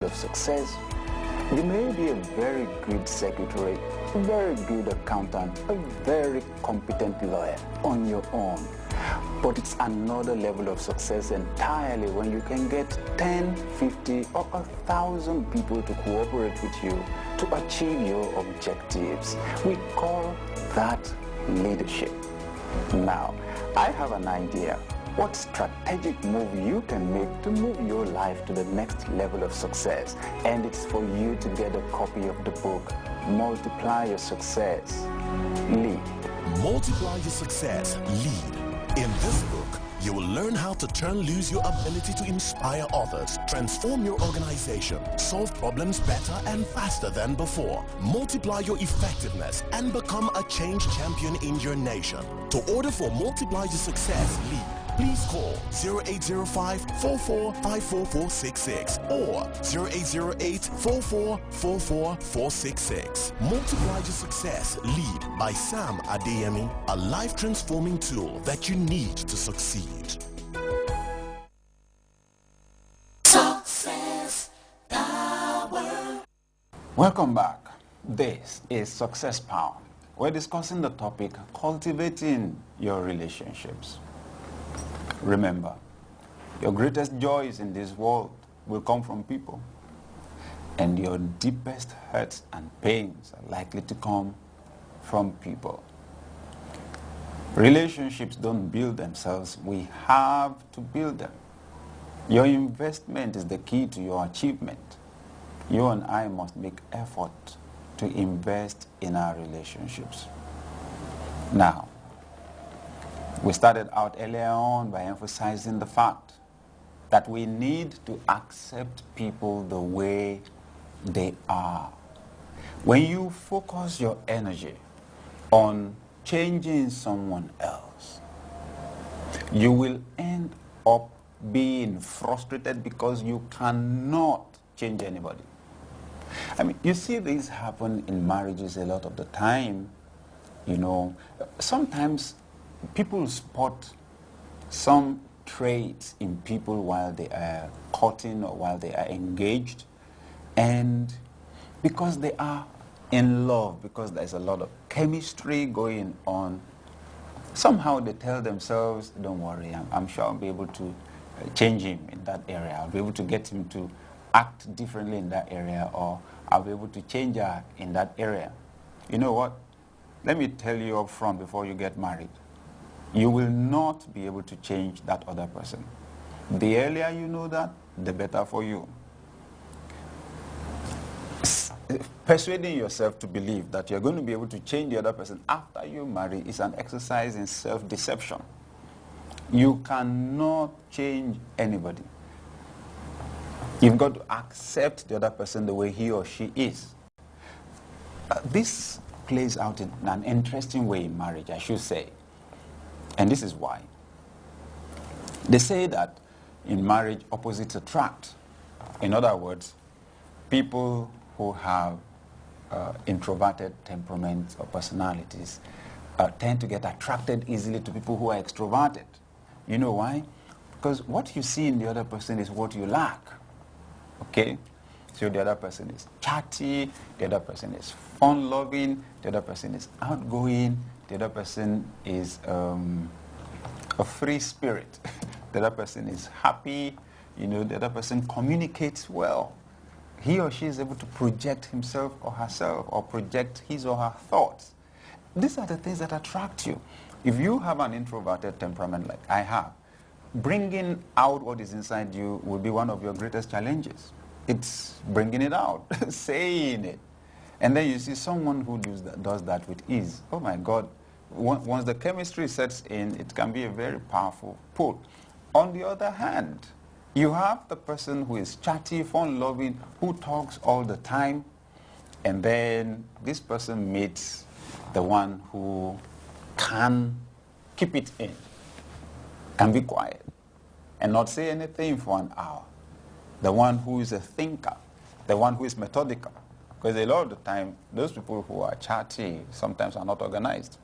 of success. You may be a very good secretary, a very good accountant, a very competent lawyer on your own. But it's another level of success entirely when you can get 10, 50, or 1,000 people to cooperate with you to achieve your objectives. We call that leadership. Now, I have an idea. What strategic move you can make to move your life to the next level of success. And it's for you to get a copy of the book, Multiply Your Success, Lead. Multiply Your Success, Lead. In this book, you will learn how to turn loose your ability to inspire others, transform your organization, solve problems better and faster than before, multiply your effectiveness, and become a change champion in your nation. To order for Multiply Your Success, Lead, please call 0805-4454-466 or 0808-4444-466. Multiply Your Success, Lead by Sam Adeyemi, a life-transforming tool that you need to succeed. Success Power. Welcome back. This is Success Power. We're discussing the topic, cultivating your relationships. Remember, your greatest joys in this world will come from people, and your deepest hurts and pains are likely to come from people. Relationships don't build themselves, we have to build them. Your investment is the key to your achievement. You and I must make effort to invest in our relationships. Now, we started out earlier on by emphasizing the fact that we need to accept people the way they are. When you focus your energy on changing someone else, you will end up being frustrated because you cannot change anybody. I mean, you see this happen in marriages a lot of the time. You know, sometimes people spot some traits in people while they are courting or while they are engaged, and because they are in love, because there's a lot of chemistry going on, somehow they tell themselves, don't worry, I'm sure I'll be able to change him in that area. I'll be able to get him to act differently in that area, or I'll be able to change her in that area. You know what? Let me tell you up front before you get married. You will not be able to change that other person. The earlier you know that, the better for you. Persuading yourself to believe that you're going to be able to change the other person after you marry is an exercise in self-deception. You cannot change anybody. You've got to accept the other person the way he or she is. This plays out in an interesting way in marriage, I should say. And this is why. They say that in marriage, opposites attract. In other words, people who have introverted temperaments or personalities tend to get attracted easily to people who are extroverted. You know why? Because what you see in the other person is what you lack. Okay? So the other person is chatty, the other person is fun-loving, the other person is outgoing, the other person is a free spirit. The other person is happy, you know, the other person communicates well. He or she is able to project himself or herself or project his or her thoughts. These are the things that attract you. If you have an introverted temperament like I have, bringing out what is inside you will be one of your greatest challenges. It's bringing it out, saying it. And then you see someone who does that with ease. Oh my God. Once the chemistry sets in, it can be a very powerful pull. On the other hand, you have the person who is chatty, fun-loving, who talks all the time, and then this person meets the one who can keep it in and be quiet and not say anything for an hour. The one who is a thinker, the one who is methodical. Because a lot of the time, those people who are chatty sometimes are not organized.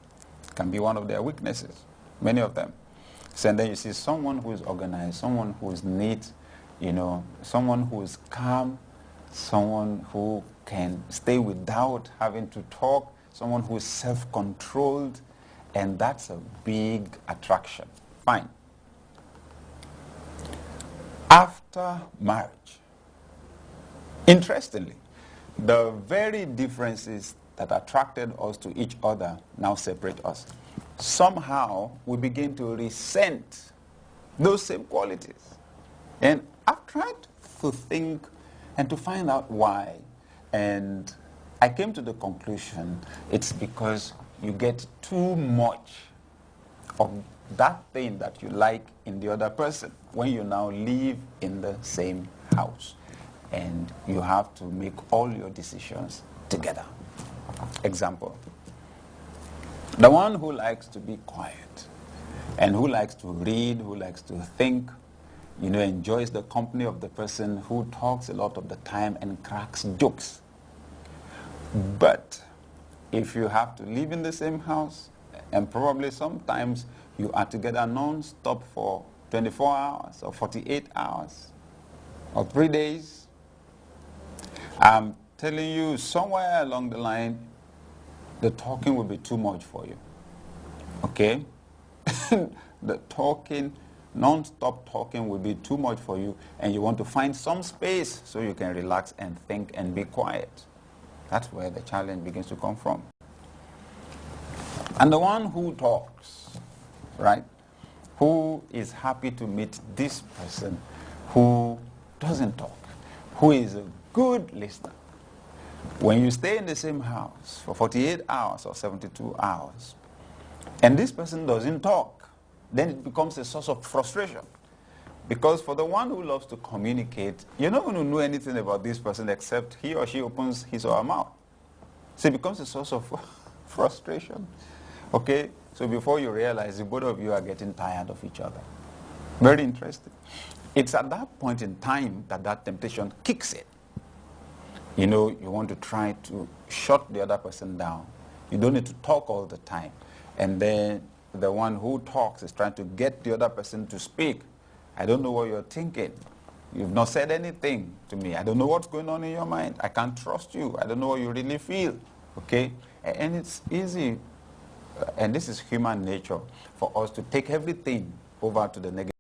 It can be one of their weaknesses, many of them. So and then you see someone who is organized, someone who is neat, you know, someone who is calm, someone who can stay without having to talk, someone who is self-controlled, and that's a big attraction. Fine. After marriage, interestingly, the very differences that attracted us to each other now separate us. Somehow, we begin to resent those same qualities. And I've tried to think and to find out why. And I came to the conclusion it's because you get too much of that thing that you like in the other person when you now live in the same house. And you have to make all your decisions together. Example. The one who likes to be quiet and who likes to read, who likes to think, enjoys the company of the person who talks a lot of the time and cracks jokes. But if you have to live in the same house, and probably sometimes you are together non-stop for 24 hours or 48 hours or 3 days, I'm telling you, somewhere along the line, the talking will be too much for you. Okay? The talking, non-stop talking will be too much for you, and you want to find some space so you can relax and think and be quiet. That's where the challenge begins to come from. And the one who talks, right? Who is happy to meet this person who doesn't talk, who is a good listener. When you stay in the same house for 48 hours or 72 hours, and this person doesn't talk, then it becomes a source of frustration. Because for the one who loves to communicate, you're not going to know anything about this person except he or she opens his or her mouth. So it becomes a source of frustration. Okay? So before you realize, the both of you are getting tired of each other. Very interesting. It's at that point in time that that temptation kicks in. You want to try to shut the other person down. You don't need to talk all the time. And then the one who talks is trying to get the other person to speak. I don't know what you're thinking. You've not said anything to me. I don't know what's going on in your mind. I can't trust you. I don't know what you really feel. Okay? And it's easy, and this is human nature, for us to take everything over to the negative.